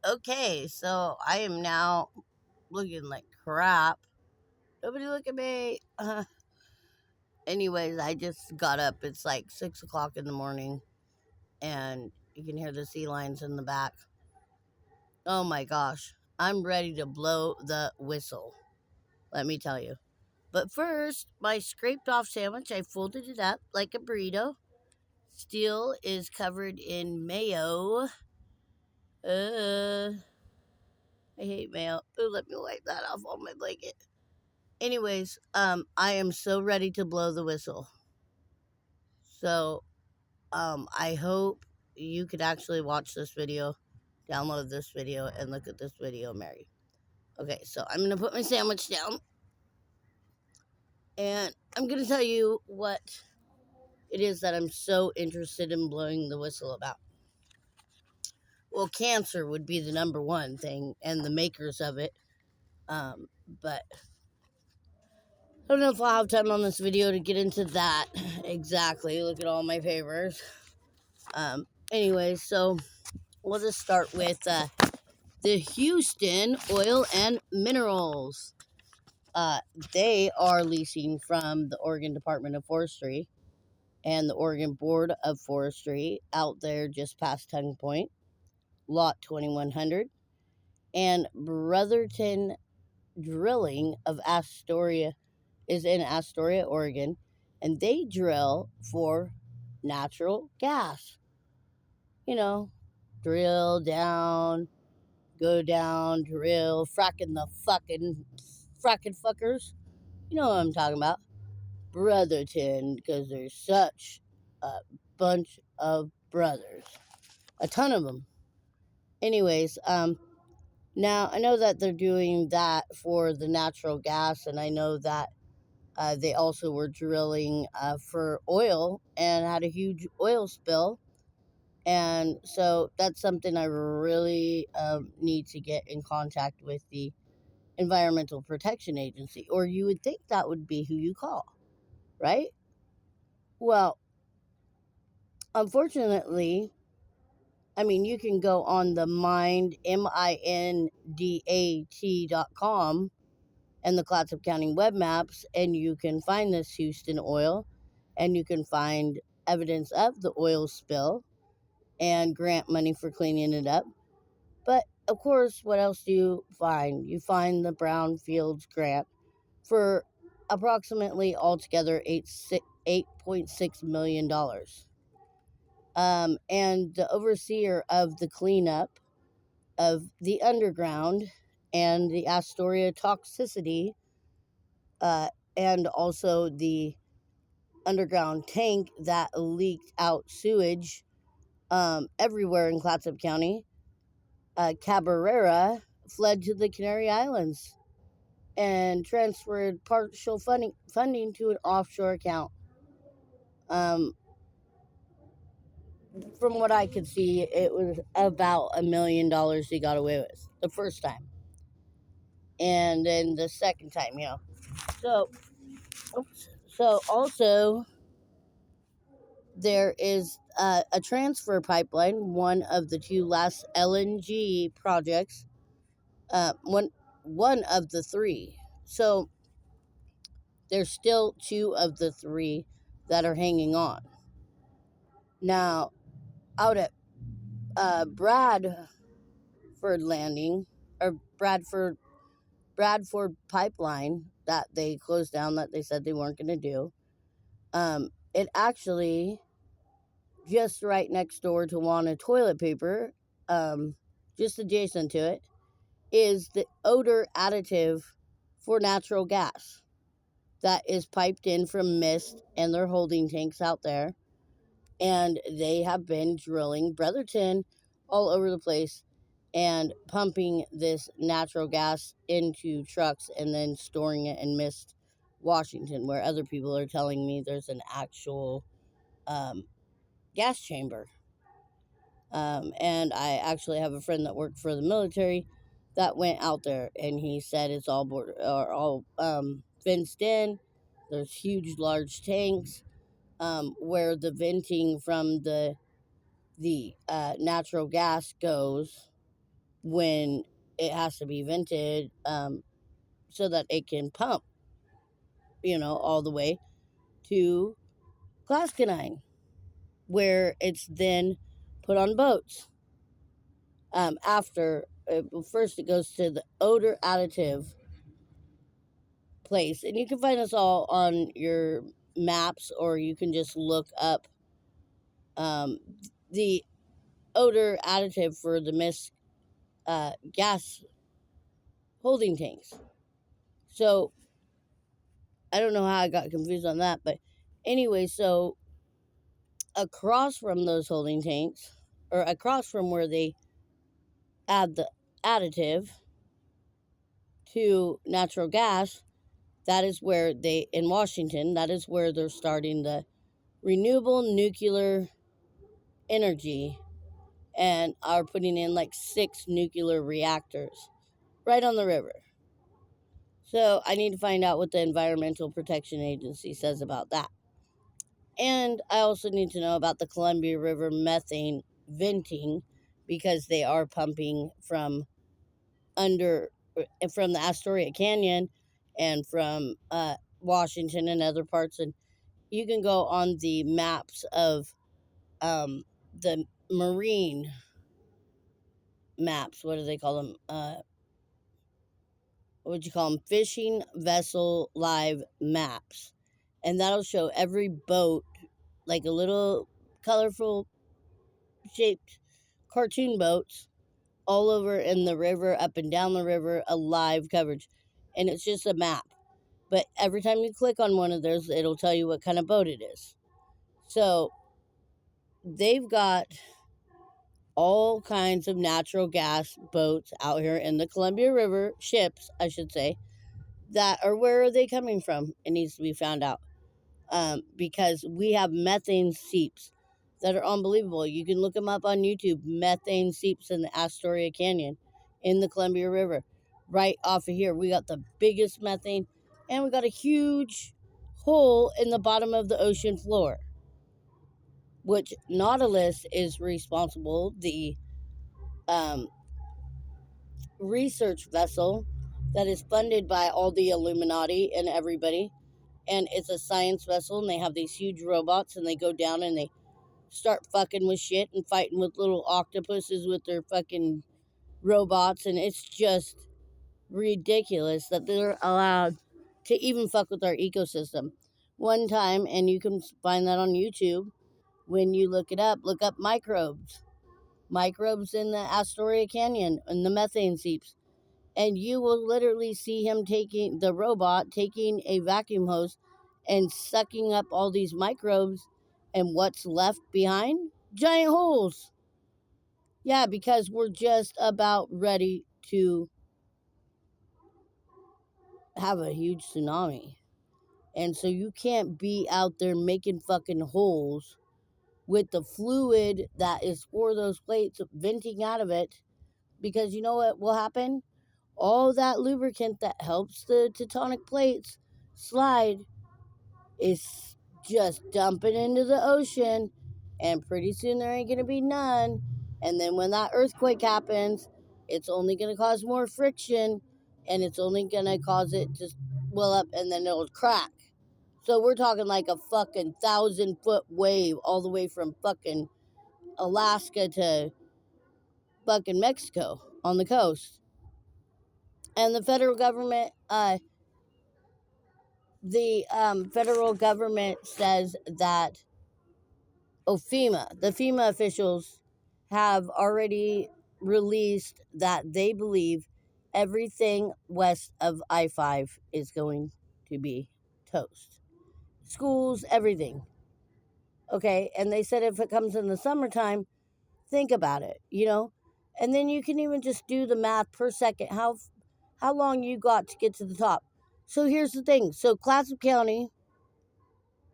Okay, so I am now looking like crap. Nobody look at me. Anyways, I just got up. It's like 6 o'clock in the morning, and you can hear the sea lions in the back. Oh my gosh, I'm ready to blow the whistle. Let me tell you. But first, my scraped off sandwich, I folded it up like a burrito. Still is covered in mayo. Uh, I hate mayo. Ooh, let me wipe that off on my blanket. Anyways, I am so ready to blow the whistle. So, I hope you could actually watch this video, download this video, and look at this video, Mary. Okay, so I'm gonna put my sandwich down, and I'm gonna tell you what it is that I'm so interested in blowing the whistle about. Well, cancer would be the number one thing, and the makers of it. But I don't know if I'll have time on this video to get into that exactly. Look at all my papers. Anyways, so we'll just start with the Houston Oil and Minerals. They are leasing from the Oregon Department of Forestry and the Oregon Board of Forestry out there just past Tongue Point, Lot 2100, and Brotherton Drilling of Astoria is in Astoria, Oregon, and they drill for natural gas. You know, drill down, go down, drill, fracking the fracking fuckers. You know what I'm talking about. Brotherton, because there's such a bunch of brothers. A ton of them. Anyways, now I know that they're doing that for the natural gas, and I know that they also were drilling for oil and had a huge oil spill. And so that's something I really need to get in contact with the Environmental Protection Agency, or you would think that would be who you call, right? Well, unfortunately, I mean, you can go on the mindat.com and the Clatsop County web maps, and you can find this Houston oil, and you can find evidence of the oil spill and grant money for cleaning it up. But of course, what else do you find? You find the Brownfields grant for approximately altogether $8.6 million. And the overseer of the cleanup of the underground and the Astoria toxicity, and also the underground tank that leaked out sewage everywhere in Clatsop County, Cabrera fled to the Canary Islands and transferred partial funding to an offshore account. From what I could see, it was about $1 million he got away with the first time. And then the second time, So, so also, there is a transfer pipeline, one of the two last LNG projects, one of the three. So, there's still two of the three that are hanging on. Now, out at Bradford Landing, or Bradford Pipeline that they closed down, that they said they weren't going to do, it actually, just right next door to Wana toilet paper, just adjacent to it, is the odor additive for natural gas that is piped in from Mist and their holding tanks out there. And they have been drilling Brotherton all over the place and pumping this natural gas into trucks and then storing it in Mist, Washington, where other people are telling me there's an actual gas chamber. And I actually have a friend that worked for the military that went out there, and he said it's all fenced in. There's huge, large tanks where the venting from the natural gas goes, when it has to be vented, so that it can pump, all the way to Glasgow, where it's then put on boats. First, it goes to the odor additive place, and you can find this all on your maps, or you can just look up um, the odor additive for the mist gas holding tanks. So I don't know how I got confused on that, but anyway, so across from those holding tanks, or across from where they add the additive to natural gas, that is where in Washington, that is where they're starting the renewable nuclear energy, and are putting in like 6 nuclear reactors right on the river. So I need to find out what the Environmental Protection Agency says about that. And I also need to know about the Columbia River methane venting, because they are pumping from the Astoria Canyon and from Washington and other parts. And you can go on the maps of the marine maps. What do they call them? What would you call them? Fishing vessel live maps. And that'll show every boat, like a little colorful shaped cartoon boats, all over in the river, up and down the river, a live coverage. And it's just a map. But every time you click on one of those, it'll tell you what kind of boat it is. So they've got all kinds of natural gas boats out here in the Columbia River, ships, I should say, that are, where are they coming from? It needs to be found out. Because we have methane seeps that are unbelievable. You can look them up on YouTube. Methane seeps in the Astoria Canyon in the Columbia River. Right off of here, we got the biggest methane, and we got a huge hole in the bottom of the ocean floor, which Nautilus is responsible, the um, research vessel that is funded by all the Illuminati and everybody. And it's a science vessel, and they have these huge robots, and they go down and they start fucking with shit and fighting with little octopuses with their fucking robots. And it's just ridiculous that they're allowed to even fuck with our ecosystem. One time, and you can find that on YouTube when you look it up, look up microbes in the Astoria Canyon and the methane seeps, and you will literally see him taking the robot taking a vacuum hose and sucking up all these microbes, and what's left behind? Giant holes. Yeah, because we're just about ready to have a huge tsunami. And so you can't be out there making fucking holes with the fluid that is for those plates venting out of it, because you know what will happen? All that lubricant that helps the tectonic plates slide is just dumping into the ocean, and pretty soon there ain't going to be none. And then when that earthquake happens, it's only going to cause more friction, and it's only going to cause it to well up, and then it'll crack. So we're talking like a fucking 1,000-foot wave all the way from fucking Alaska to fucking Mexico on the coast. And the federal government, says that, the FEMA officials have already released that they believe everything west of I-5 is going to be toast. Schools, everything. Okay, and they said if it comes in the summertime, think about it. And then you can even just do the math per second, how long you got to get to the top. So here's the thing. So Clatsop County,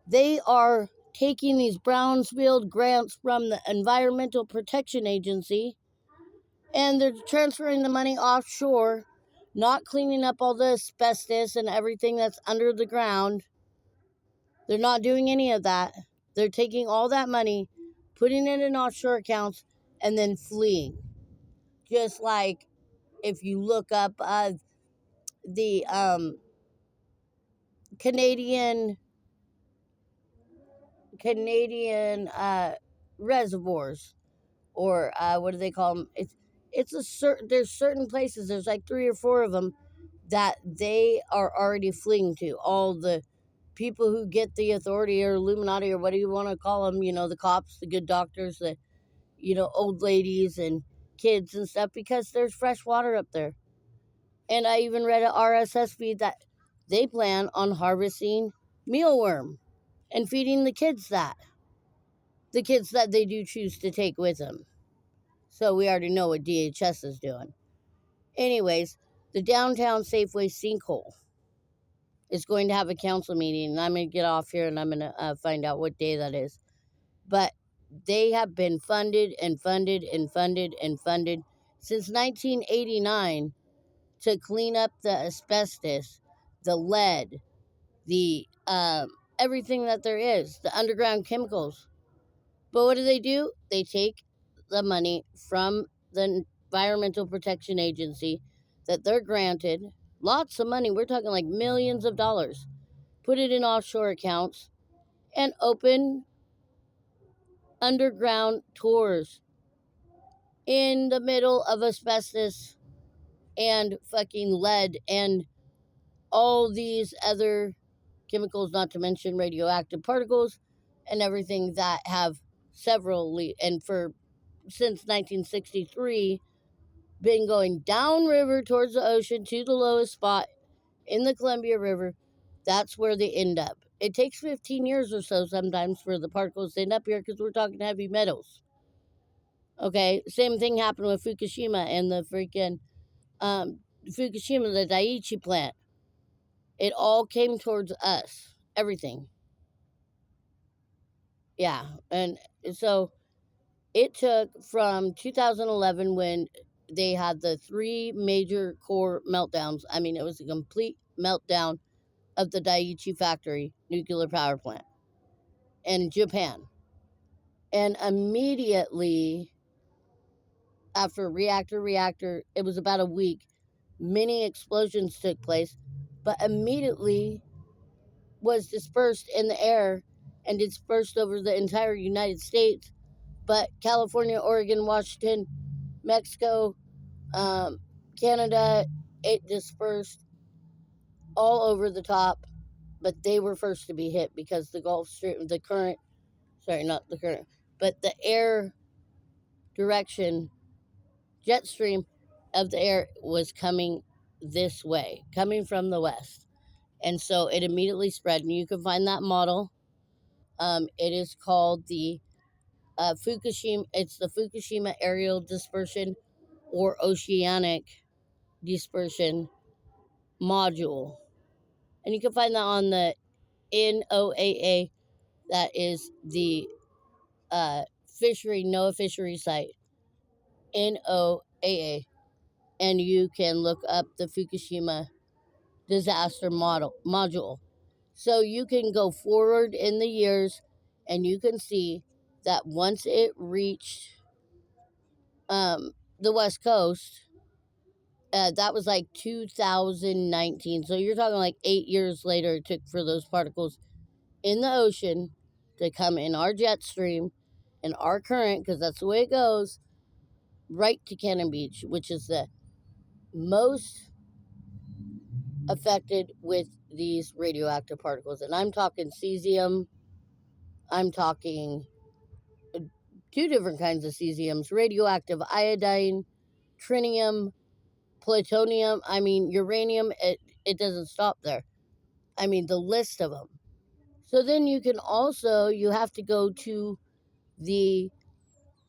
they are taking these brownfield grants from the Environmental Protection Agency, and they're transferring the money offshore, not cleaning up all the asbestos and everything that's under the ground. They're not doing any of that. They're taking all that money, putting it in offshore accounts, and then fleeing. Just like if you look up the Canadian reservoirs, or what do they call them? It's a certain there's certain places. There's like 3 or 4 of them that they are already fleeing to. All the people who get the authority or Illuminati or what do you want to call them? The cops, the good doctors, the old ladies and kids and stuff, because there's fresh water up there. And I even read an RSS feed that they plan on harvesting mealworm and feeding the kids that they do choose to take with them. So we already know what DHS is doing. Anyways, the downtown Safeway sinkhole is going to have a council meeting, and I'm going to get off here and I'm going to find out what day that is. But they have been funded and funded and funded and funded since 1989 to clean up the asbestos, the lead, the everything that there is, the underground chemicals. But what do? They take the money from the Environmental Protection Agency that they're granted, lots of money, we're talking like millions of dollars, put it in offshore accounts, and open underground tours in the middle of asbestos and fucking lead and all these other chemicals, not to mention radioactive particles and everything that have and for since 1963 been going downriver towards the ocean to the lowest spot in the Columbia River. That's where they end up. It takes 15 years or so sometimes for the particles to end up here because we're talking heavy metals. Okay, same thing happened with Fukushima and the freaking Fukushima, the Daiichi plant. It all came towards us. Everything. Yeah, and so it took from 2011 when they had the 3 major core meltdowns. I mean, it was a complete meltdown of the Daiichi factory nuclear power plant in Japan. And immediately after reactor, it was about a week, many explosions took place, but immediately was dispersed in the air and dispersed over the entire United States. But California, Oregon, Washington, Mexico, Canada, it dispersed all over the top, but they were first to be hit because the Gulf Stream, the current, sorry, not the current, but the air direction, jet stream of the air was coming this way, coming from the west. And so it immediately spread, and you can find that model. It is called the Fukushima, it's the Fukushima aerial dispersion or oceanic dispersion module. And you can find that on the NOAA, that is the NOAA fishery site, NOAA. And you can look up the Fukushima disaster module. So you can go forward in the years and you can see that once it reached the West Coast, that was like 2019. So you're talking like 8 years later it took for those particles in the ocean to come in our jet stream and our current, because that's the way it goes, right to Cannon Beach, which is the most affected with these radioactive particles. And I'm talking cesium, I'm talking 2 different kinds of cesiums, radioactive iodine, tritium, plutonium, I mean, uranium, it doesn't stop there. I mean, the list of them. So then you have to go to the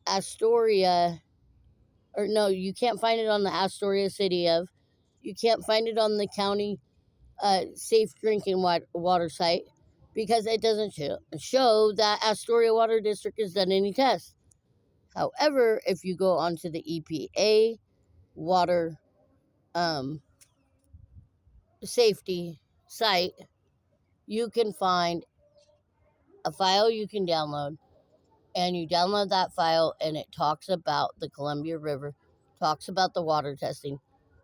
Astoria, or no, you can't find it on the Astoria City of, you can't find it on the county safe drinking water site because it doesn't show that Astoria Water District has done any tests. However, if you go onto the EPA water safety site, you can find a file you can download, and you download that file and it talks about the Columbia River talks about the water testing,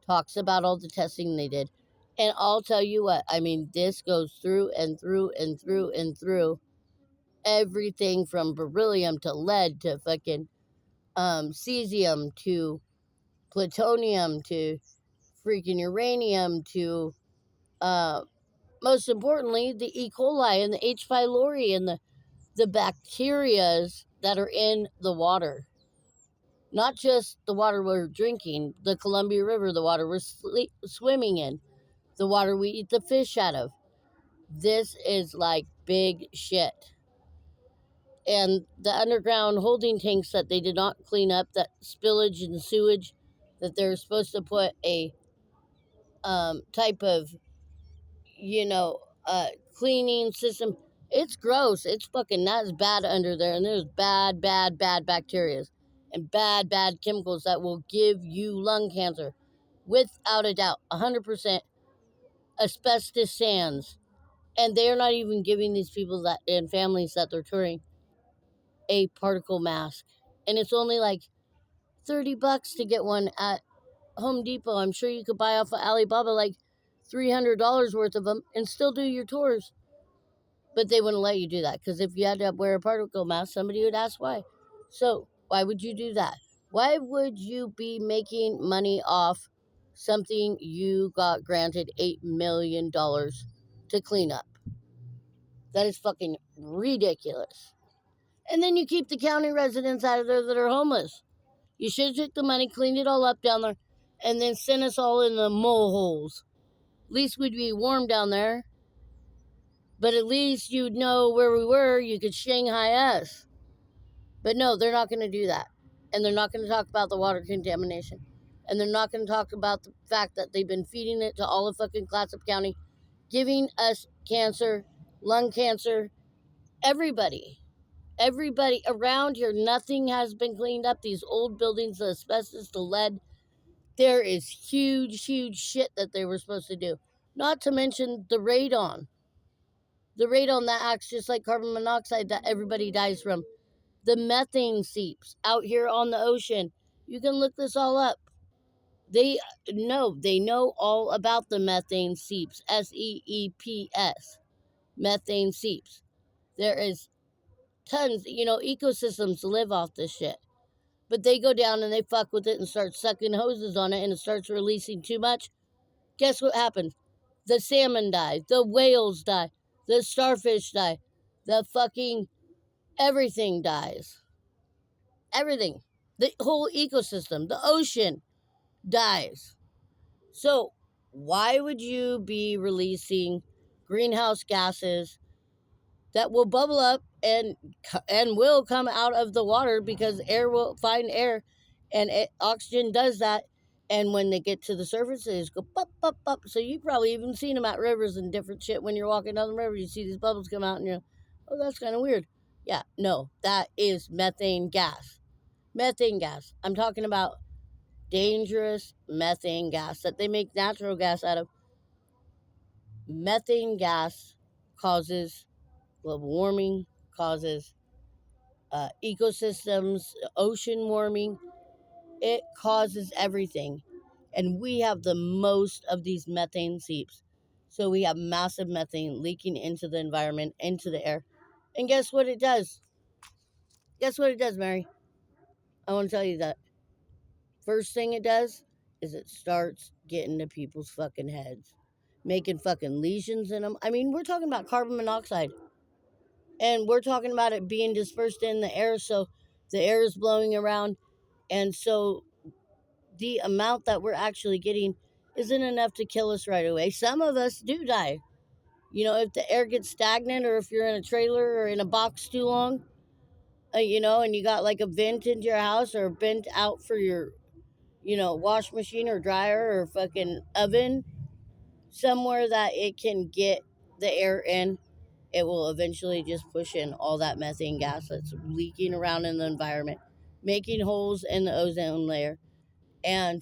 talks about all the testing they did. And I'll tell you what, I mean, this goes through and through and through and through everything from beryllium to lead to fucking cesium to plutonium to freaking uranium to, uh, most importantly, the E. coli and the H. pylori and the bacterias that are in the water. Not just the water we're drinking, the Columbia River, the water we're swimming in, the water we eat the fish out of. This is like big shit. And the underground holding tanks that they did not clean up, that spillage and sewage that they're supposed to put a type of, you know, cleaning system. It's gross. It's fucking that's bad under there, and there's bad, bad, bad bacteria and bad, bad chemicals that will give you lung cancer, without a doubt. 100% asbestos sands, and they're not even giving these people that and families that they're touring a particle mask, and it's only like $30 to get one at Home Depot. I'm sure you could buy off of Alibaba like $300 worth of them and still do your tours. But they wouldn't let you do that because if you had to wear a particle mask, somebody would ask why. So why would you do that? Why would you be making money off something you got granted $8 million to clean up? That is fucking ridiculous. And then you keep the county residents out of there that are homeless. You should have took the money, cleaned it all up down there, and then sent us all in the mole holes. At least we'd be warm down there. But at least you'd know where we were. You could Shanghai us. But no, they're not going to do that. And they're not going to talk about the water contamination. And they're not going to talk about the fact that they've been feeding it to all of fucking Clatsop County, giving us cancer, lung cancer, everybody. Everybody around here, nothing has been cleaned up. These old buildings, the asbestos, the lead, there is huge, huge shit that they were supposed to do. Not to mention the radon. The radon that acts just like carbon monoxide that everybody dies from. The methane seeps out here on the ocean. You can look this all up. They know all about the methane seeps. SEEPS. Methane seeps. There is tons, ecosystems live off this shit. But they go down and they fuck with it and start sucking hoses on it and it starts releasing too much. Guess what happens? The salmon die, the whales die, the starfish die, the fucking everything dies. Everything. The whole ecosystem, the ocean dies. So, why would you be releasing greenhouse gases that will bubble up and will come out of the water because air will find air and oxygen does that, and when they get to the surface they just go pop pop pop. So you've probably even seen them at rivers and different shit. When you're walking down the river you see these bubbles come out and you're, oh, that's kind of weird. Yeah, no, that is methane gas. Methane gas. I'm talking about dangerous methane gas that they make natural gas out of. Methane gas causes global warming, causes ecosystems, ocean warming. It causes everything. And we have the most of these methane seeps. So we have massive methane leaking into the environment, into the air. And guess what it does? Guess what it does, Mary? I want to tell you that. First thing it does is it starts getting to people's fucking heads, making fucking lesions in them. I mean, we're talking about carbon monoxide. And we're talking about it being dispersed in the air, so the air is blowing around, and so the amount that we're actually getting isn't enough to kill us right away. Some of us do die. If the air gets stagnant, or if you're in a trailer or in a box too long, and you got like a vent into your house or a vent out for your, wash machine or dryer or fucking oven, somewhere that it can get the air in, it will eventually just push in all that methane gas that's leaking around in the environment, making holes in the ozone layer, and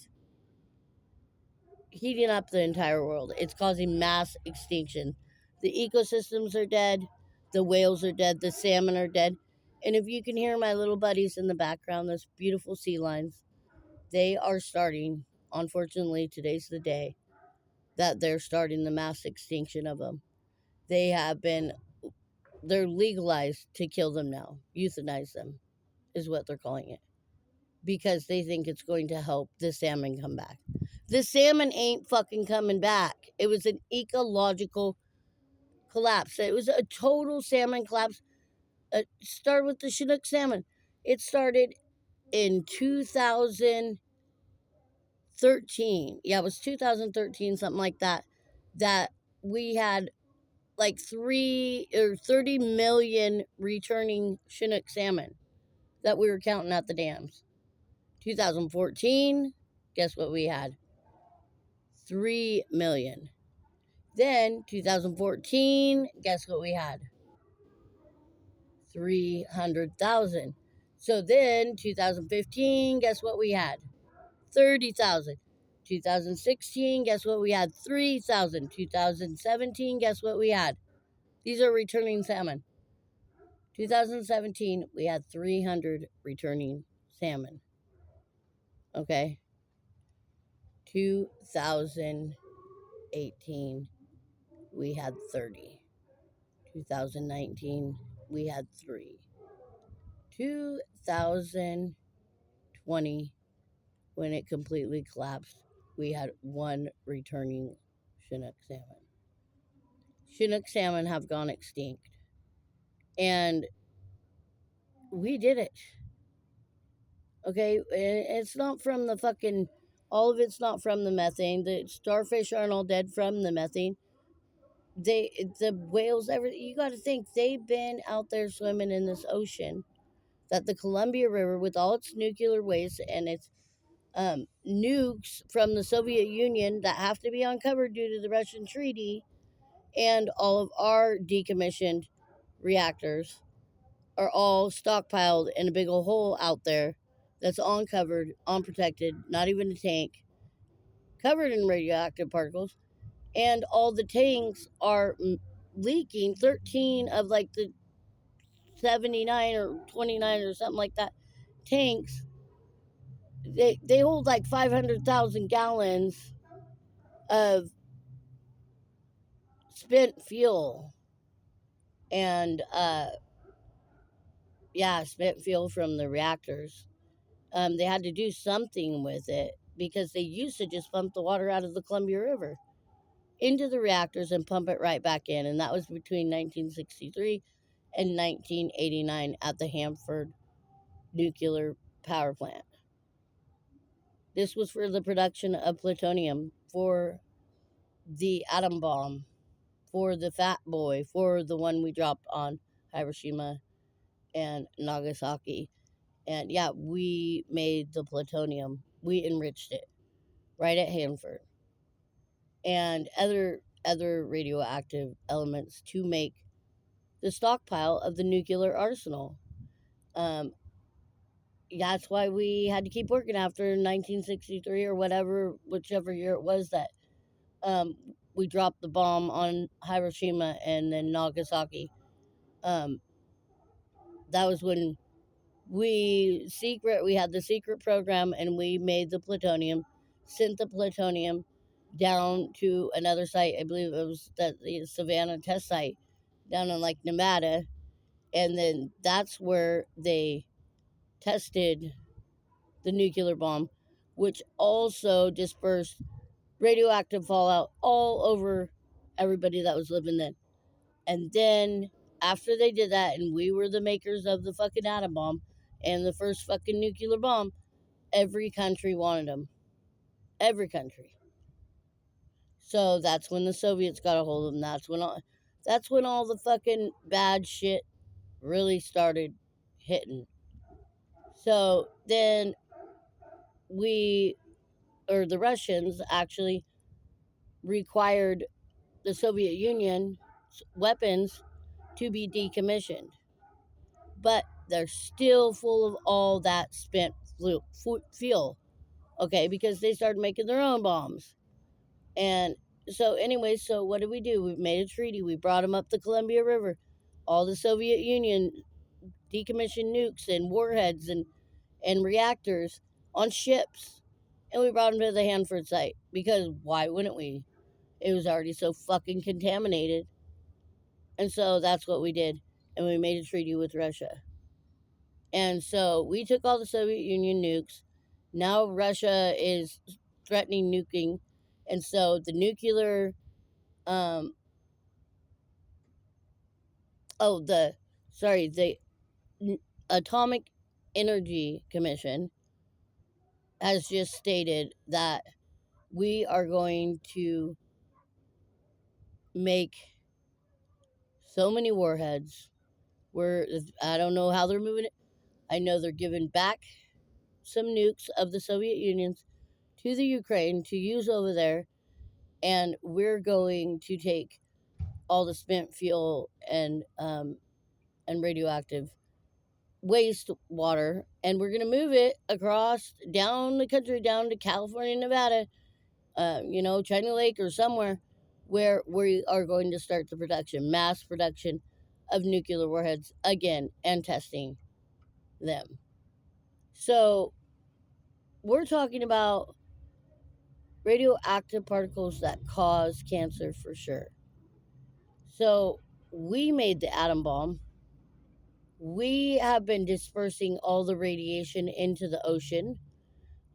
heating up the entire world. It's causing mass extinction. The ecosystems are dead, the whales are dead, the salmon are dead. And if you can hear my little buddies in the background, those beautiful sea lions, They are starting, unfortunately, today's the day that they're starting the mass extinction of them. They have been, they're legalized to kill them now, euthanize them, is what they're calling it, because they think it's going to help the salmon come back. The salmon ain't fucking coming back. It was an ecological collapse. It was a total salmon collapse. Started with the Chinook salmon. It started in 2013. Yeah, it was 2013, something like that. That we had like 30 million returning Chinook salmon that we were counting at the dams. 2014, guess what we had? 3 million. Then 2014, guess what we had? 300,000. So then 2015, guess what we had? 30,000. 2016, guess what we had? 3,000. 2017, guess what we had? These are returning salmon. 2017, we had 300 returning salmon. Okay. 2018, we had 30. 2019, we had 3. 2020, when it completely collapsed, we had 1 returning Chinook salmon. Chinook salmon have gone extinct. And we did it. Okay? It's not from the fucking. All of it's not from the methane. The starfish aren't all dead from the methane. The whales, you got to think, they've been out there swimming in this ocean that the Columbia River, with all its nuclear waste and its nukes from the Soviet Union that have to be uncovered due to the Russian treaty, and all of our decommissioned reactors are all stockpiled in a big old hole out there that's uncovered, unprotected, not even a tank, covered in radioactive particles. And all the tanks are leaking. 13 of like the 79 or 29 or something like that tanks, they hold like 500,000 gallons of spent fuel. And yeah, spent fuel from the reactors. They had to do something with it because they used to just pump the water out of the Columbia River into the reactors and pump it right back in. And that was between 1963 and 1989 at the Hanford nuclear power plant. This was for the production of plutonium, for the atom bomb, for the Fat Boy, for the one we dropped on Hiroshima and Nagasaki. And yeah, we made the plutonium. We enriched it right at Hanford, and other radioactive elements to make the stockpile of the nuclear arsenal. Um, that's why we had to keep working after 1963 or whatever, whichever year it was that um, we dropped the bomb on Hiroshima and then Nagasaki. Um, that was when we had the secret program, and we made the plutonium, sent the plutonium down to another site. I believe it was the Savannah test site down in like Nevada, and then that's where they tested the nuclear bomb, which also dispersed radioactive fallout all over everybody that was living then. And then after they did that, and we were the makers of the fucking atom bomb and the first fucking nuclear bomb, every country wanted them. Every country. So that's when the Soviets got a hold of them. That's when all the fucking bad shit really started hitting. So then the Russians actually required the Soviet Union weapons to be decommissioned. But they're still full of all that spent fuel. Okay, because they started making their own bombs. And so, anyway, so what did we do? We made a treaty. We brought them up the Columbia River. All the Soviet Union decommissioned nukes and warheads and reactors on ships and we brought him to the Hanford site because why wouldn't we? It was already so fucking contaminated. And so that's what we did. And we made a treaty with Russia. And so we took all the Soviet Union nukes. Now Russia is threatening nuking. And so the nuclear, um, oh, the, sorry, the Atomic Energy Commission has just stated that we are going to make so many warheads. I don't know how they're moving it. I know they're giving back some nukes of the Soviet Unions to the Ukraine to use over there, and we're going to take all the spent fuel and radioactive waste water, and we're going to move it across down the country, down to California, Nevada, China Lake or somewhere where we are going to start the production, mass production of nuclear warheads again and testing them. So we're talking about radioactive particles that cause cancer for sure. So we made the atom bomb. We have been dispersing all the radiation into the ocean.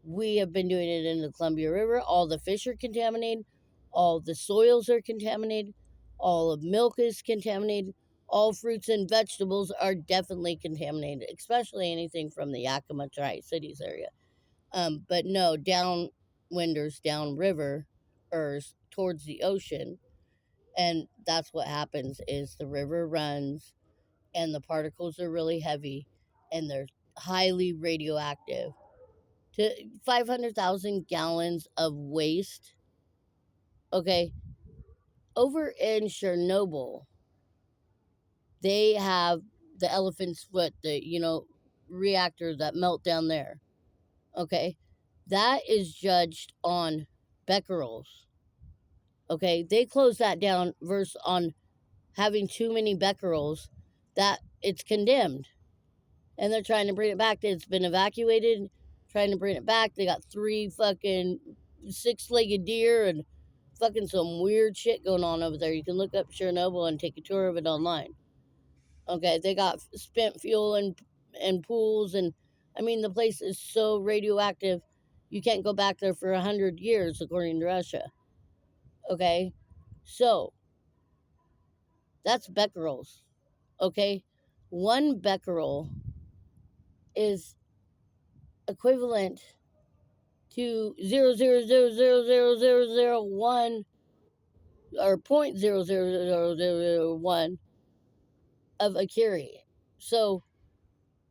We have been doing it in the Columbia River. All the fish are contaminated. All the soils are contaminated. All of milk is contaminated. All fruits and vegetables are definitely contaminated, especially anything from the Yakima Tri-Cities area. But no, downwinders, downriver, or towards the ocean, and that's what happens is the river runs, and the particles are really heavy, and they're highly radioactive. To 500,000 gallons of waste. Okay, over in Chernobyl, they have the elephant's foot, reactor that melt down there. Okay, that is judged on becquerels. Okay, they closed that down versus on having too many becquerels that it's condemned. And they're trying to bring it back. It's been evacuated, trying to bring it back. They got 3 fucking 6-legged deer and fucking some weird shit going on over there. You can look up Chernobyl and take a tour of it online. Okay, they got spent fuel and pools, and I mean the place is so radioactive you can't go back there for 100 years according to Russia. Okay, so that's becquerels. Okay, 1 becquerel is equivalent to 0.00000001 or 0.00001 of a carey. So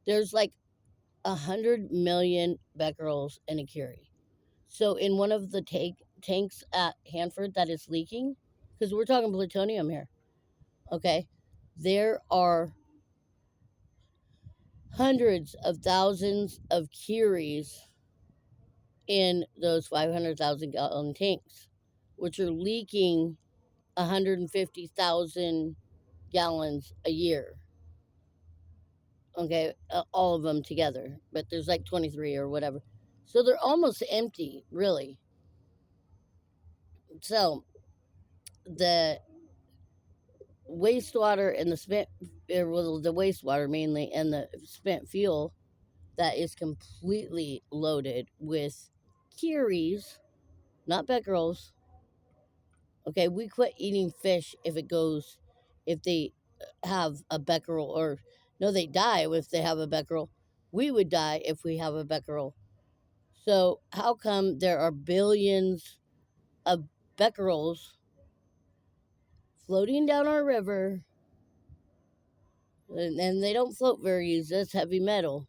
there's like 100 million becquerels in a carey. So in one of the tanks at Hanford that is leaking, because we're talking plutonium here, okay, there are hundreds of thousands of curies in those 500,000 gallon tanks, which are leaking 150,000 gallons a year. Okay, all of them together, but there's like 23 or whatever. So they're almost empty, really. So the wastewater and the wastewater mainly, and the spent fuel that is completely loaded with curies, not becquerels. Okay, we quit eating fish if they have a becquerel, or no, they die if they have a becquerel. We would die if we have a becquerel. So how come there are billions of becquerels floating down our river, and they don't float very easy? That's heavy metal.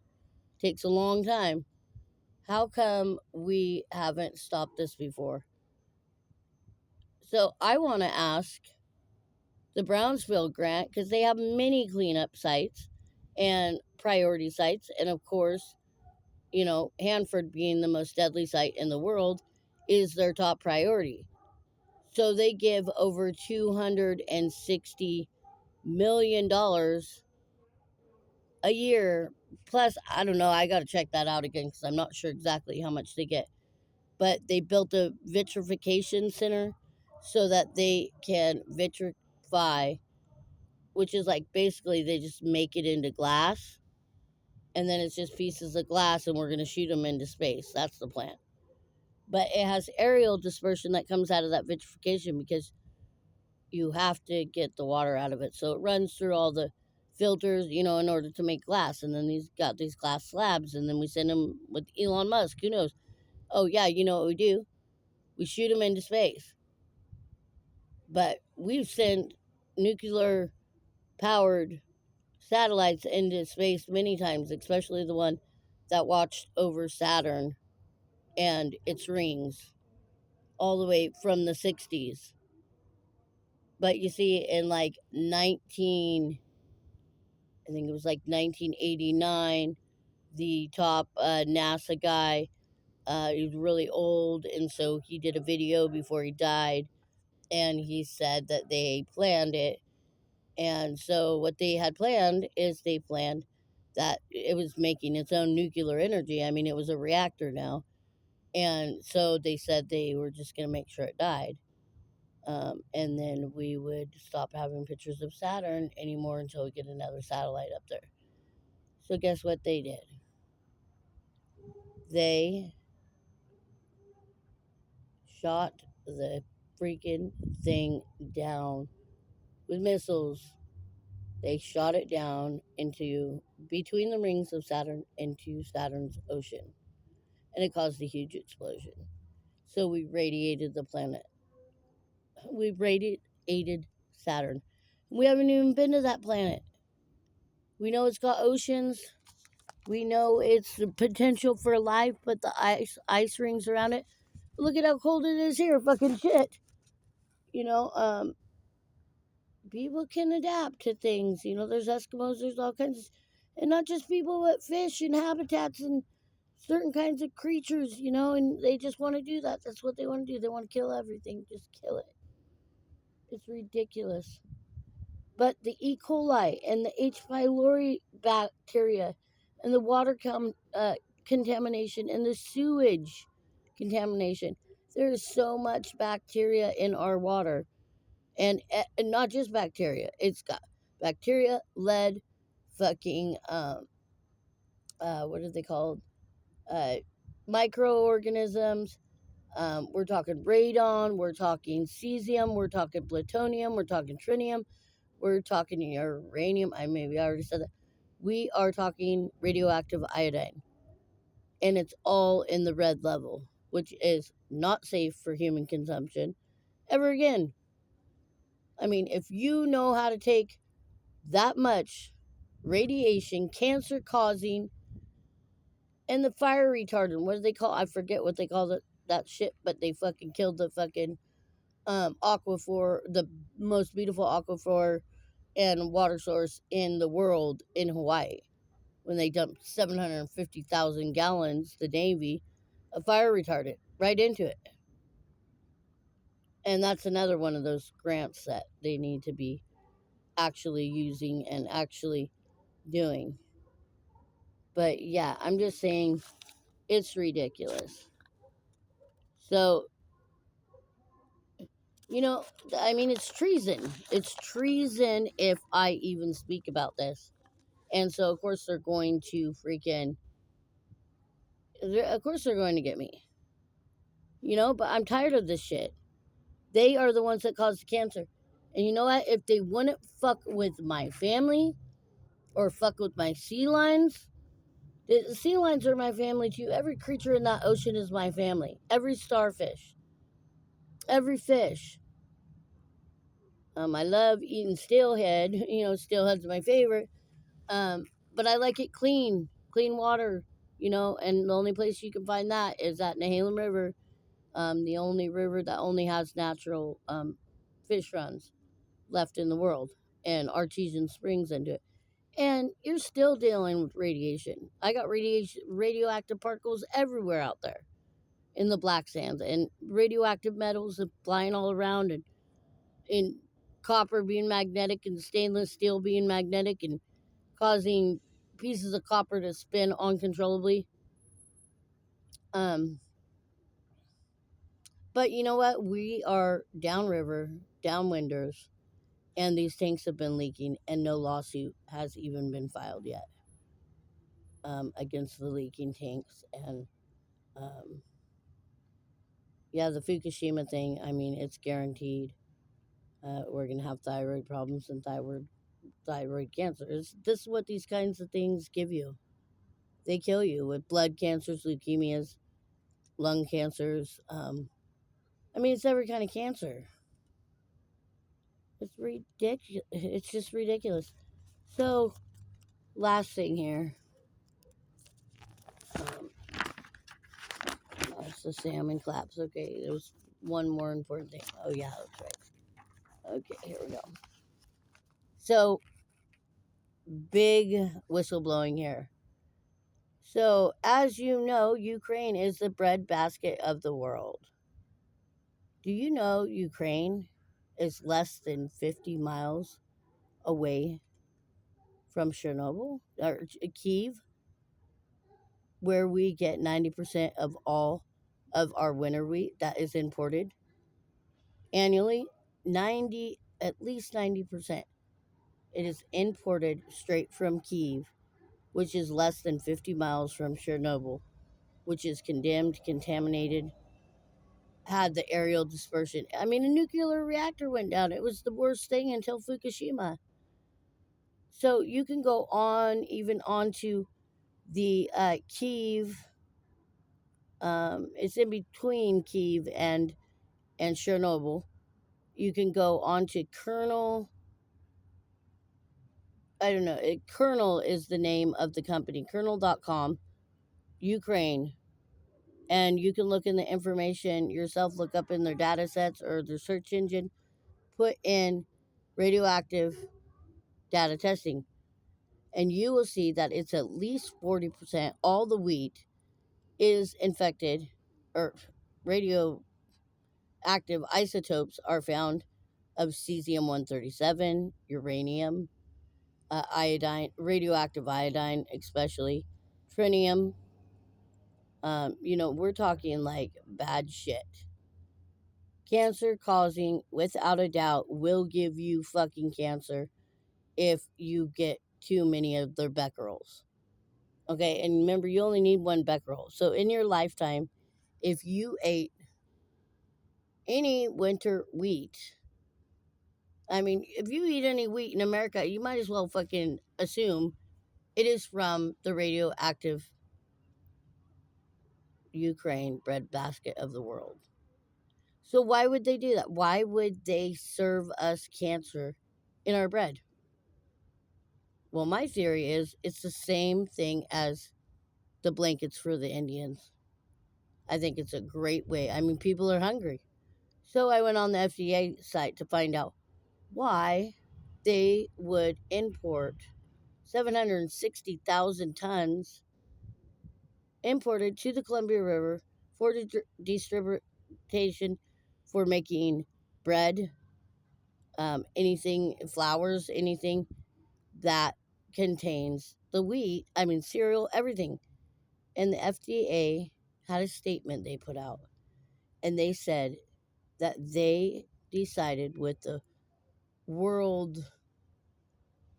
Takes a long time. How come we haven't stopped this before? So I want to ask the Brownsville grant, because they have many cleanup sites and priority sites. And of course, Hanford being the most deadly site in the world is their top priority. So they give over $260 million a year. Plus, I don't know, I got to check that out again because I'm not sure exactly how much they get. but they built a vitrification center so that they can vitrify, which is like basically they just make it into glass, and then it's just pieces of glass, and we're going to shoot them into space. That's the plan. But it has aerial dispersion that comes out of that vitrification because you have to get the water out of it. So it runs through all the filters, in order to make glass. And then these got these glass slabs, and then we send them with Elon Musk. Who knows? Oh, yeah, you know what we do? We shoot them into space. But we've sent nuclear powered satellites into space many times, especially the one that watched over Saturn and its rings all the way from the 60s. But you see, in like I think it was like 1989, the top NASA guy, he was really old, and so he did a video before he died, and he said that they planned it. And so what they had planned is they planned that it was making its own nuclear energy. I mean, it was a reactor now. And so they said they were just going to make sure it died. And then we would stop having pictures of Saturn anymore until we get another satellite up there. So guess what they did? They shot the freaking thing down with missiles. They shot it down into between the rings of Saturn into Saturn's ocean. And it caused a huge explosion. So we radiated the planet. We radiated Saturn. We haven't even been to that planet. We know it's got oceans. We know it's the potential for life, but the ice rings around it. Look at how cold it is here. Fucking shit. You know, um, People can adapt to things. There's Eskimos, there's all kinds, and not just people, but fish and habitats and certain kinds of creatures, and they just want to do that. That's what they want to do. They want to kill everything, just kill it. It's ridiculous. But the E. coli and the H. pylori bacteria and the water contamination and the sewage contamination, there is so much bacteria in our water. And not just bacteria. It's got bacteria, lead, fucking what are they called? Uh, Microorganisms. We're talking radon. We're talking cesium. We're talking plutonium. We're talking tritium. We're talking uranium. I already said that. We are talking radioactive iodine, and it's all in the red level, which is not safe for human consumption ever again. I mean, if you know how to take that much radiation, cancer causing, and the fire retardant. What do they call? I forget what they call that shit, but they fucking killed the fucking aquifer, the most beautiful aquifer and water source in the world in Hawaii when they dumped 750,000 gallons, the Navy, of fire retardant right into it. And that's another one of those grants that they need to be actually using and actually doing. But yeah, I'm just saying it's ridiculous. So, it's treason. It's treason if I even speak about this. And so, of course, they're going to of course, they're going to get me. But I'm tired of this shit. They are the ones that caused the cancer. And you know what? If they wouldn't fuck with my family or fuck with my sea lions, the sea lions are my family too. Every creature in that ocean is my family. Every starfish, every fish. I love eating steelhead. Steelhead's my favorite. But I like it clean water. And the only place you can find that is at Nehalem River, the only river that only has natural fish runs left in the world, and artesian springs into it. And you're still dealing with radiation. I got radioactive particles everywhere out there in the black sands, and radioactive metals flying all around, and in copper being magnetic and stainless steel being magnetic and causing pieces of copper to spin uncontrollably. Um, But you know what? We are downriver, downwinders, and these tanks have been leaking, and no lawsuit has even been filed yet against the leaking tanks. And um, yeah, the Fukushima thing, I mean, it's guaranteed. We're going to have thyroid problems and thyroid cancer. This is what these kinds of things give you. They kill you with blood cancers, leukemias, lung cancers. I mean, it's every kind of cancer. It's ridiculous. It's just ridiculous. So, last thing here. Um, that's the salmon claps. Okay, there was one more important thing. Oh, yeah, that's right. Okay, here we go. So, big whistleblowing here. So, as you know, Ukraine is the breadbasket of the world. Do you know Ukraine is less than 50 miles away from Chernobyl or Kiev, where we get 90% of all of our winter wheat that is imported annually? 90, at least 90%. It is imported straight from Kiev, which is less than 50 miles from Chernobyl, which is condemned, contaminated, had the aerial dispersion. I mean, a nuclear reactor went down. It was the worst thing until Fukushima. So you can go on, even onto the Kiev. It's in between Kiev and Chernobyl. You can go on to Colonel. I don't know. Colonel is the name of the company. Colonel.com, Ukraine. And you can look in the information yourself, look up in their data sets or their search engine, put in radioactive data testing, and you will see that it's at least 40%. All the wheat is infected, or radioactive isotopes are found of cesium 137, uranium, iodine, radioactive iodine, especially tritium. We're talking like bad shit. Cancer causing, without a doubt, will give you fucking cancer if you get too many of their becquerels. Okay, and remember, you only need one becquerel. So in your lifetime, if you ate any winter wheat, I mean, if you eat any wheat in America, you might as well fucking assume it is from the radioactive Ukraine breadbasket of the world. So why would they do that? Why would they serve us cancer in our bread? Well, my theory is it's the same thing as the blankets for the Indians. I think it's a great way. I mean, people are hungry. So I went on the FDA site to find out why they would import 760,000 tons imported to the Columbia River for distribution for making bread, anything, flours, anything that contains the wheat, I mean, cereal, everything. And the FDA had a statement they put out, and they said that they decided with the world,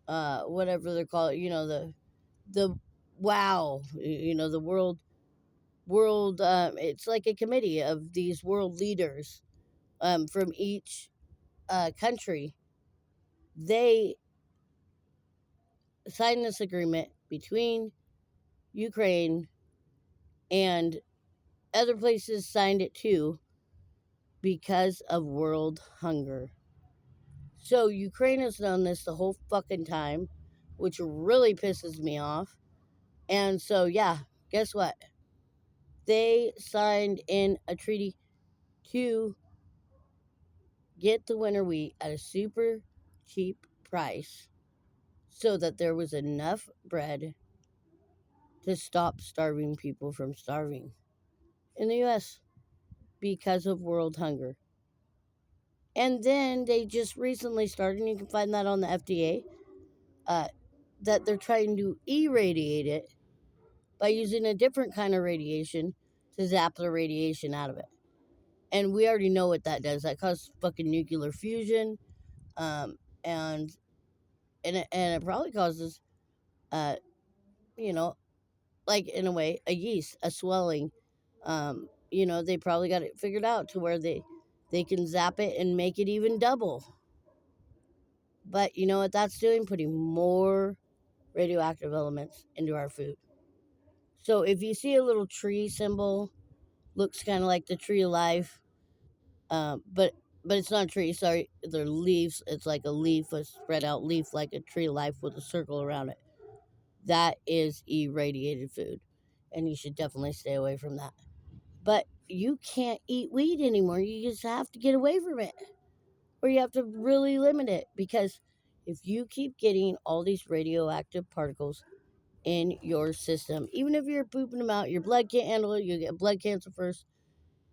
whatever they're called, the wow, the world, it's like a committee of these world leaders from each country. They signed this agreement between Ukraine, and other places signed it too, because of world hunger. So Ukraine has done this the whole fucking time, which really pisses me off. And so, yeah, guess what? They signed in a treaty to get the winter wheat at a super cheap price so that there was enough bread to stop starving people from starving in the US because of world hunger. And then they just recently started, and you can find that on the FDA, that they're trying to irradiate it by using a different kind of radiation to zap the radiation out of it. And we already know what that does. That causes fucking nuclear fusion. Um, and and it probably causes, uh, you know, like in a way, a yeast, a swelling. They probably got it figured out to where they can zap it and make it even double. But you know what that's doing? Putting more radioactive elements into our food. So if you see a little tree symbol, looks kind of like the tree of life, but it's not a tree. Sorry, they're leaves. It's like a leaf, a spread out leaf, like a tree of life with a circle around it. That is irradiated food, and you should definitely stay away from that. But you can't eat weed anymore. You just have to get away from it, or you have to really limit it, because if you keep getting all these radioactive particles in your system, even if you're pooping them out, your blood can't handle it, you get blood cancer first.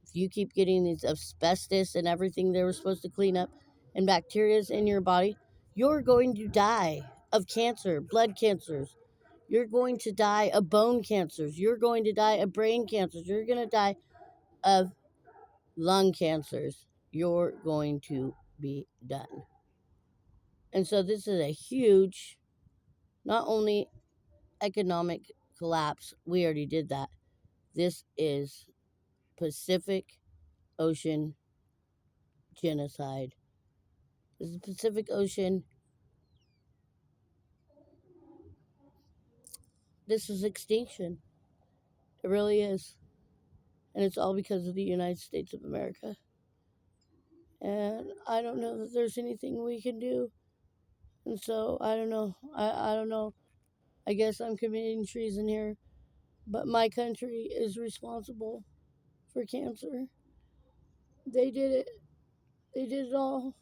If you keep getting these asbestos and everything they were supposed to clean up and bacterias in your body, you're going to die of cancer, blood cancers. You're going to die of bone cancers. You're going to die of brain cancers. You're going to die of lung cancers. You're going to be done. And so this is a huge, not only economic collapse, we already did that. This is Pacific Ocean genocide. This is Pacific Ocean. This is extinction. It really is. And it's all because of the United States of America. And I don't know that there's anything we can do. And so I don't know. I don't know. I guess I'm committing treason here. But my country is responsible for cancer. They did it. They did it all.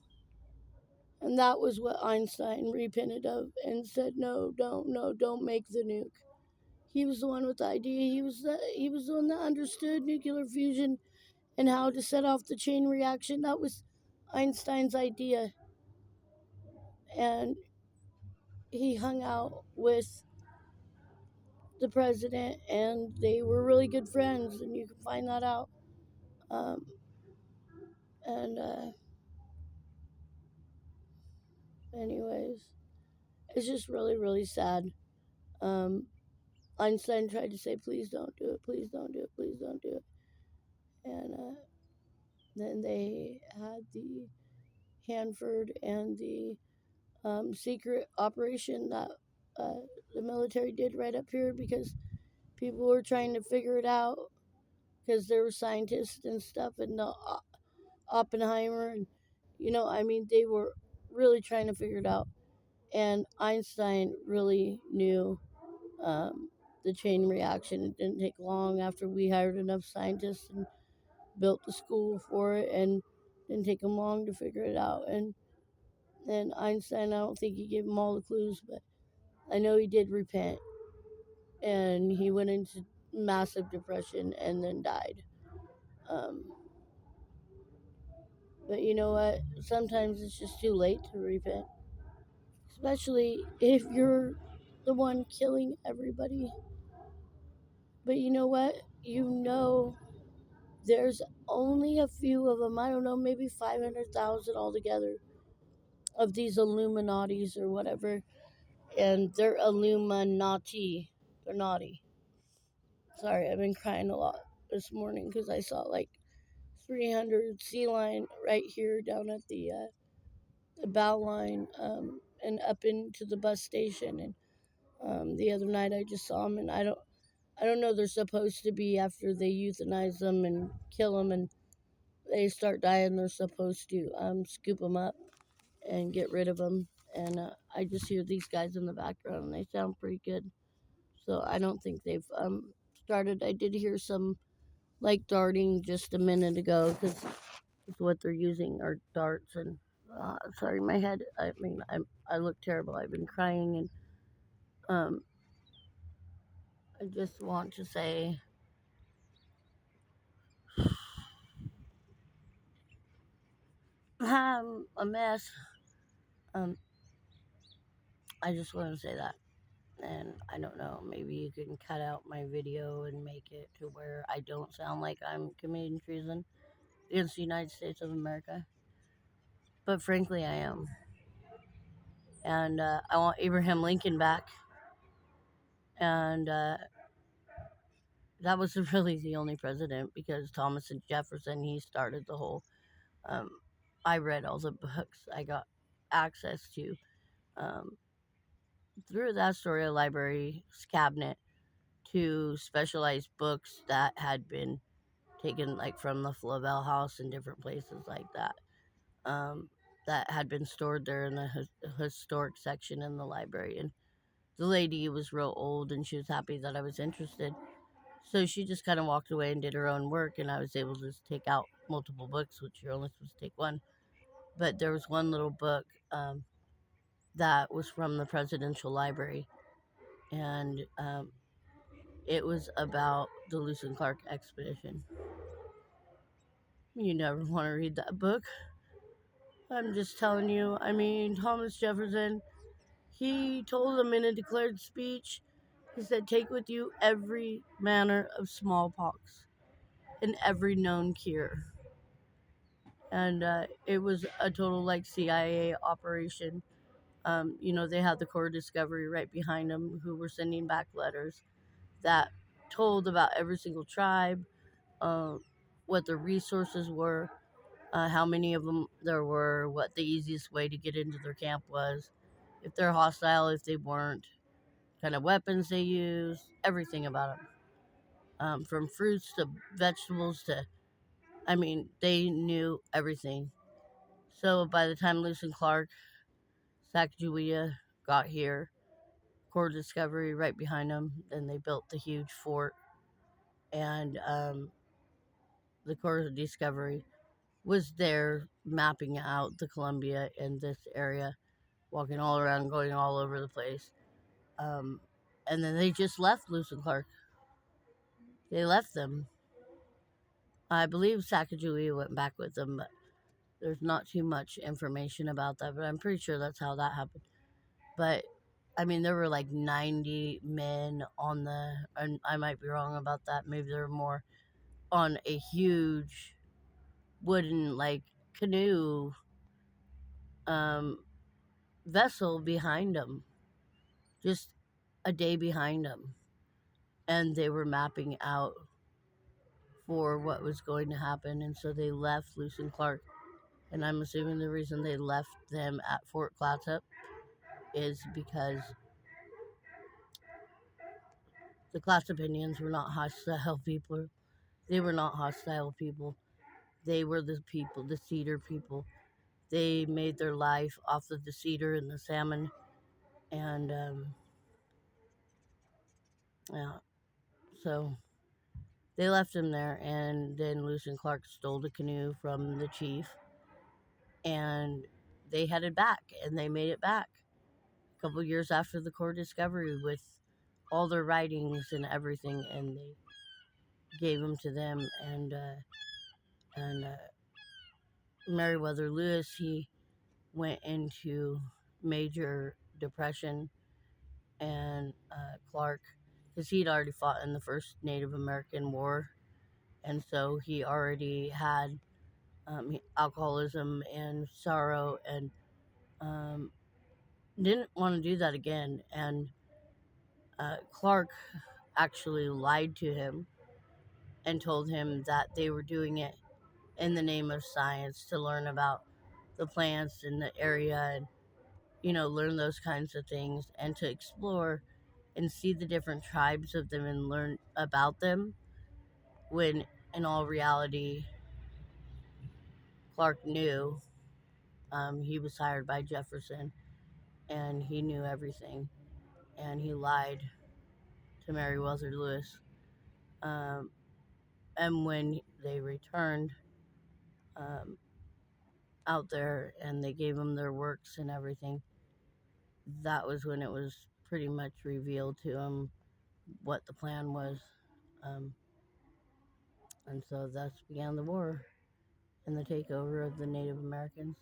And that was what Einstein repented of and said, no, don't make the nuke. He was the one with the idea. He was the one that understood nuclear fusion and how to set off the chain reaction. That was Einstein's idea. And he hung out with the president, and they were really good friends, and you can find that out. Um, and anyways, it's just really, really sad. Um, Einstein tried to say, please don't do it, please don't do it, please don't do it. And then they had the Hanford and the secret operation that the military did right up here, because people were trying to figure it out, because there were scientists and stuff, and the Oppenheimer, and they were really trying to figure it out. And Einstein really knew the chain reaction. It didn't take long after we hired enough scientists and built the school for it, and it didn't take him long to figure it out. And then Einstein, I don't think he gave him all the clues, but I know he did repent, and he went into massive depression and then died. Um, but you know what? Sometimes it's just too late to repent, especially if you're the one killing everybody. But you know what? There's only a few of them. I don't know, maybe 500,000 altogether of these Illuminatis or whatever. And they're Illuminati. They're naughty. Sorry, I've been crying a lot this morning because I saw like 300 sea lion right here down at the bow line, and up into the bus station. And the other night I just saw them, and I don't know. They're supposed to be, after they euthanize them and kill them and they start dying, they're supposed to scoop them up and get rid of them. And I just hear these guys in the background, and they sound pretty good. So I don't think they've started. I did hear some like darting just a minute ago, because what they're using are darts. And sorry, my head. I mean, I look terrible. I've been crying, and um, I just want to say, I'm a mess. Um, I just want to say that. And I don't know, maybe you can cut out my video and make it to where I don't sound like I'm committing treason. against the United States of America. But frankly, I am. And I want Abraham Lincoln back. And that was really the only president because Thomas and Jefferson, he started the whole. Um, I read all the books I got access to um, through the Astoria Library's cabinet to specialized books that had been taken like from the Flavel House and different places like that. That had been stored there in the historic section in the library. And the lady was real old and she was happy that I was interested. So she just kind of walked away and did her own work, and I was able to just take out multiple books, which you're only supposed to take one. But there was one little book that was from the Presidential Library, and it was about the Lewis and Clark expedition. You never want to read that book. I'm just telling you. I mean, Thomas Jefferson, he told them in a declared speech, he said, take with you every manner of smallpox and every known cure. And it was a total like CIA operation. They had the Corps Discovery right behind them who were sending back letters that told about every single tribe, uh, what their resources were, how many of them there were, what the easiest way to get into their camp was, if they're hostile, if they weren't, kind of weapons they use, everything about them. From fruits to vegetables to, I mean, they knew everything. So by the time Lewis and Clark, Sacagawea got here, Corps Discovery right behind them, then they built the huge fort, and the Corps Discovery was there mapping out the Columbia in this area, walking all around, going all over the place. Um, and then they just left Lewis and Clark. They left them. I believe Sacagawea went back with them, but there's not too much information about that. But I'm pretty sure that's how that happened. But I mean, there were like 90 men on and I might be wrong about that. Maybe there were more on a huge wooden like canoe um, vessel behind them, just a day behind them, and they were mapping out for what was going to happen, and so they left Lewis and Clark. And I'm assuming the reason they left them at Fort Clatsop is because the Clatsop Indians were not hostile people. They were not hostile people. They were the people, the cedar people. They made their life off of the cedar and the salmon, and yeah, so they left him there. And then Lewis and Clark stole the canoe from the chief, and they headed back, and they made it back a couple years after the Corps Discovery with all their writings and everything, and they gave them to them. And Meriwether Lewis, he went into major depression, and Clark, because he'd already fought in the first Native American War, and so he already had alcoholism and sorrow, and um, didn't want to do that again. And Clark actually lied to him and told him that they were doing it in the name of science to learn about the plants in the area and learn those kinds of things and to explore and see the different tribes of them and learn about them, when in all reality Clark knew. He was hired by Jefferson and he knew everything, and he lied to Meriwether Lewis. Um, and when they returned um, out there and they gave him their works and everything, that was when it was pretty much revealed to him what the plan was. Um, and so thus began the war and the takeover of the Native Americans.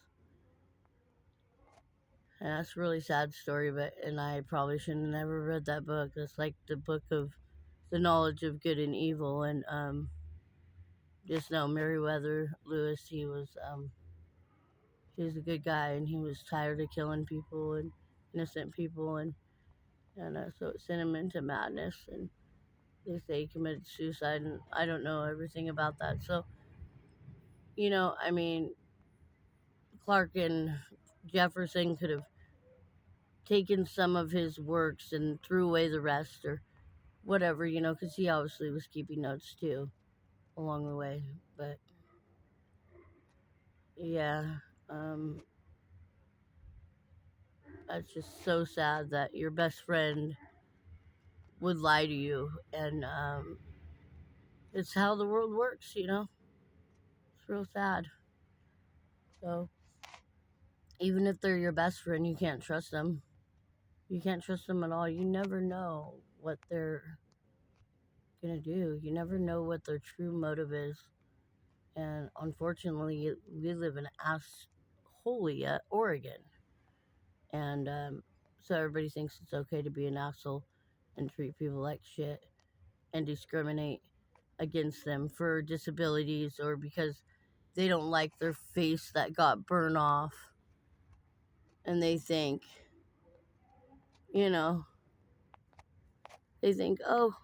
And that's a really sad story, and I probably shouldn't have never read that book. It's like the book of the knowledge of good and evil, and just know Meriwether Lewis, he was a good guy, and he was tired of killing people and innocent people, and so it sent him into madness, and they say he committed suicide, and I don't know everything about that. So, I mean, Clark and Jefferson could have taken some of his works and threw away the rest or whatever, because he obviously was keeping notes too along the way. But yeah, um, that's just so sad that your best friend would lie to you, and it's how the world works. It's real sad. So even if they're your best friend, you can't trust them. You can't trust them at all. You never know what they're gonna do. You never know what their true motive is. And unfortunately, we live in holy Oregon, and so everybody thinks it's okay to be an asshole and treat people like shit and discriminate against them for disabilities or because they don't like their face that got burned off, and they think, you know, oh,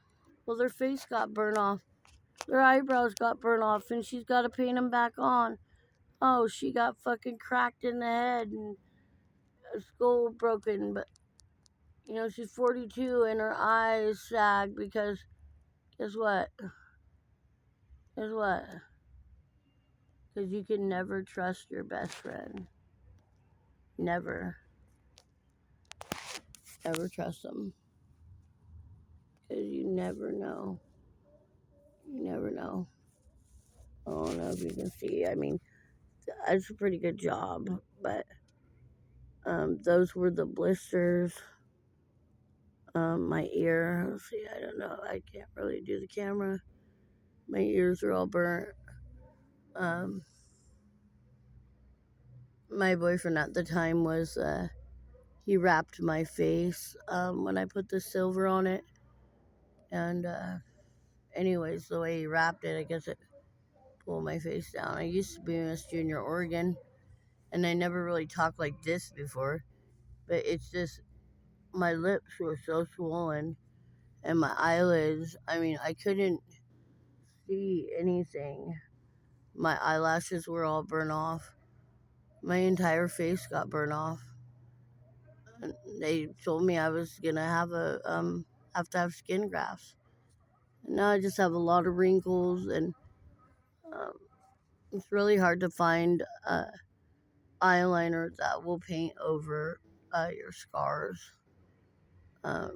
well, their face got burned off, their eyebrows got burned off, and she's got to paint them back on. Oh, she got fucking cracked in the head and a skull broken, but she's 42 and her eyes sag because guess what? Guess what? Because you can never trust your best friend. Never, ever trust them. Because you never know. You never know. I don't know if you can see. I mean, that's a pretty good job, but those were the blisters. My ear, let's see, I don't know. I can't really do the camera. My ears are all burnt. Um, my boyfriend at the time was, he wrapped my face when I put the silver on it. And, anyways, the way he wrapped it, I guess it pulled my face down. I used to be Miss Junior Oregon, and I never really talked like this before. But it's just, my lips were so swollen, and my eyelids, I mean, I couldn't see anything. My eyelashes were all burned off. My entire face got burned off. And they told me I was gonna have to have skin grafts. And now I just have a lot of wrinkles, and um, it's really hard to find eyeliner that will paint over your scars.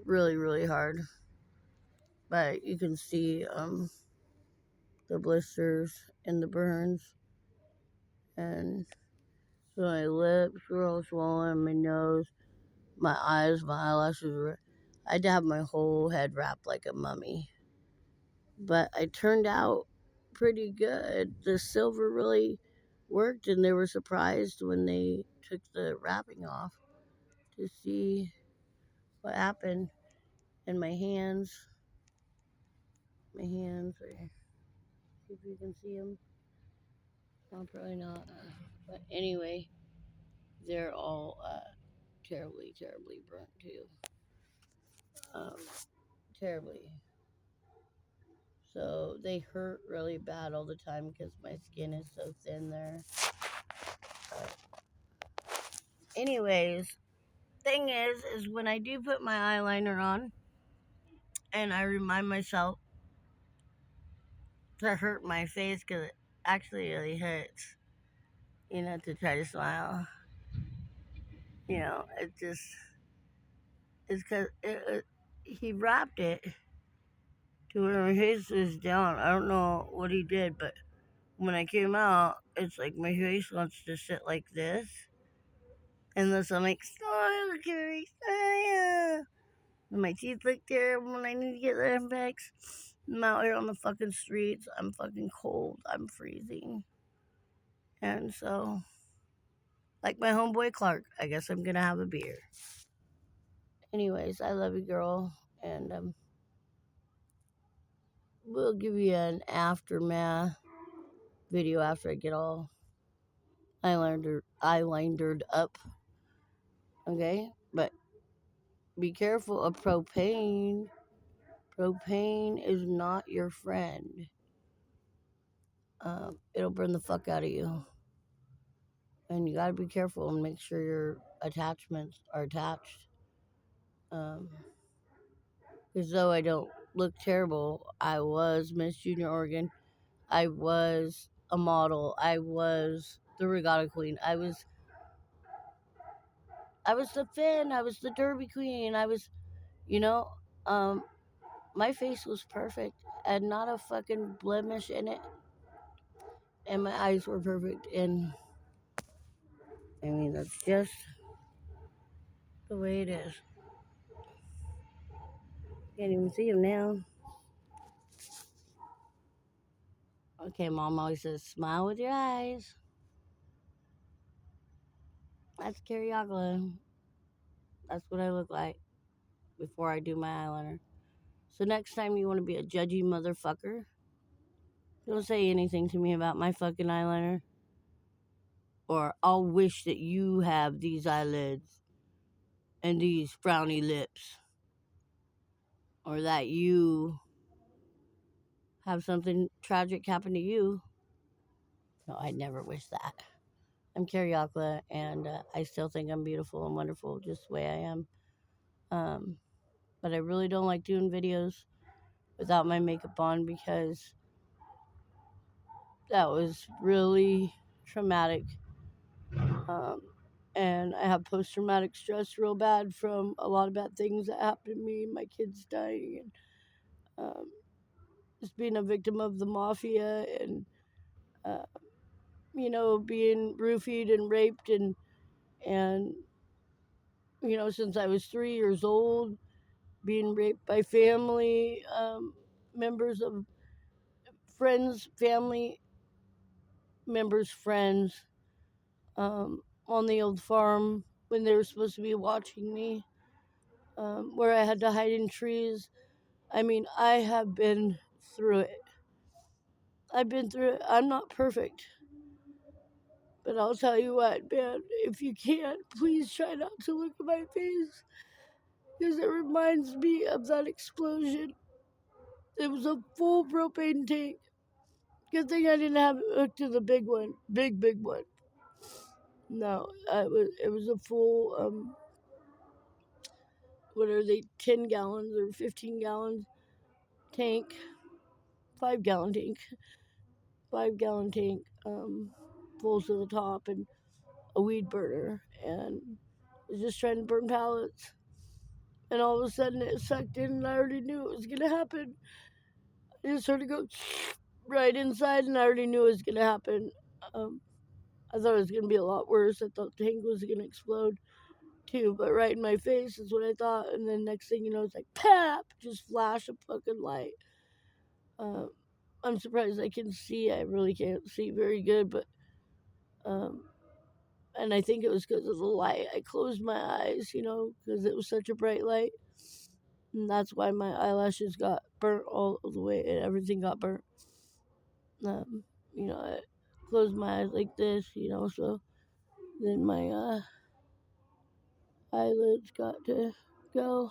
Really, really hard. But you can see the blisters and the burns, and so my lips were all swollen, my nose, my eyes, my eyelashes were. I had to have my whole head wrapped like a mummy. But I turned out pretty good. The silver really worked, and they were surprised when they took the wrapping off to see what happened. And my hands, see if you can see them. No, probably not. But anyway, they're all terribly, terribly burnt too. Um, terribly. So they hurt really bad all the time because my skin is so thin there. But anyways, thing is when I do put my eyeliner on, and I remind myself to hurt my face because it actually really hurts. To try to smile. It just it's because he wrapped it to where my face is down. I don't know what he did, but when I came out, it's like my face wants to sit like this. Unless I'm like, smile, Carey, smile. And my teeth look terrible when I need to get them fixed. I'm out here on the fucking streets. I'm fucking cold. I'm freezing. And so, like my homeboy Clark, I guess I'm gonna have a beer. Anyways, I love you, girl. And we'll give you an aftermath video after I get all eyelinered up. Okay? But be careful of propane. Propane is not your friend. It'll burn the fuck out of you. And you gotta be careful and make sure your attachments are attached. Because though I don't look terrible, I was Miss Junior Oregon. I was a model. I was the regatta queen. I was the Finn. I was the Derby queen. I was, you know, my face was perfect and not a fucking blemish in it. And my eyes were perfect. And I mean, that's just the way it is. Can't even see him now. Okay, Mom always says, smile with your eyes. That's carey. That's what I look like before I do my eyeliner. So next time you want to be a judgy motherfucker, don't say anything to me about my fucking eyeliner. Or I'll wish that you have these eyelids and these frowny lips. Or that you have something tragic happen to you. No, I'd never wish that. I'm carey, and I still think I'm beautiful and wonderful just the way I am. But I really don't like doing videos without my makeup on because that was really traumatic. And I have post-traumatic stress real bad from a lot of bad things that happened to me, my kids dying, and just being a victim of the mafia, and being roofied and raped, and since I was 3 years old, being raped by family members of friends, family members, friends, on the old farm when they were supposed to be watching me, where I had to hide in trees. I mean, I have been through it. I've been through it. I'm not perfect. But I'll tell you what, man, if you can't, please try not to look at my face. Because it reminds me of that explosion. It was a full propane tank. Good thing I didn't have it hooked to the big one. Big one. No, it was a full, what are they, 10 gallons or 15 gallons tank. 5-gallon tank. 5-gallon tank, full to the top, and a weed burner, and was just trying to burn pallets. And all of a sudden it sucked in, and I already knew it was gonna happen. I just heard it go right inside, and I already knew it was gonna happen. I thought it was gonna be a lot worse. I thought the tank was gonna explode too, but right in my face is what I thought. And then next thing you know, it's like pap, just flash of fucking light. I'm surprised I can see. I really can't see very good, but and I think it was because of the light. I closed my eyes, because it was such a bright light. And that's why my eyelashes got burnt all the way, and everything got burnt. I closed my eyes like this, so then my eyelids got to go.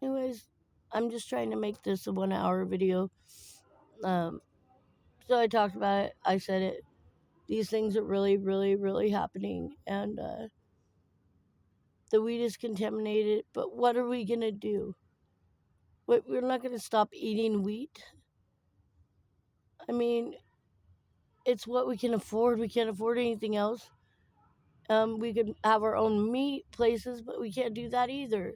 Anyways, I'm just trying to make this a 1-hour video. So I talked about it. I said it. These things are really, really, really happening, and the weed is contaminated. But what are we gonna do? We're not gonna stop eating wheat. I mean, it's what we can afford. We can't afford anything else. We could have our own meat places, but we can't do that either.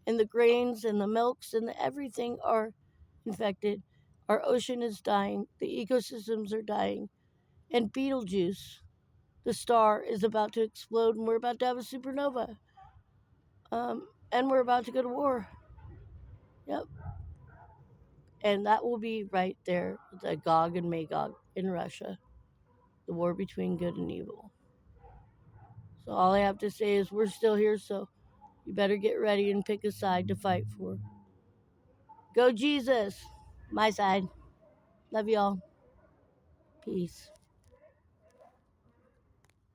And the grains and the milks and everything are infected. Our ocean is dying. The ecosystems are dying. And Betelgeuse, the star, is about to explode, and we're about to have a supernova. And we're about to go to war. Yep. And that will be right there with the Gog and Magog in Russia. The war between good and evil. So all I have to say is we're still here, so you better get ready and pick a side to fight for. Go Jesus! My side. Love y'all. Peace.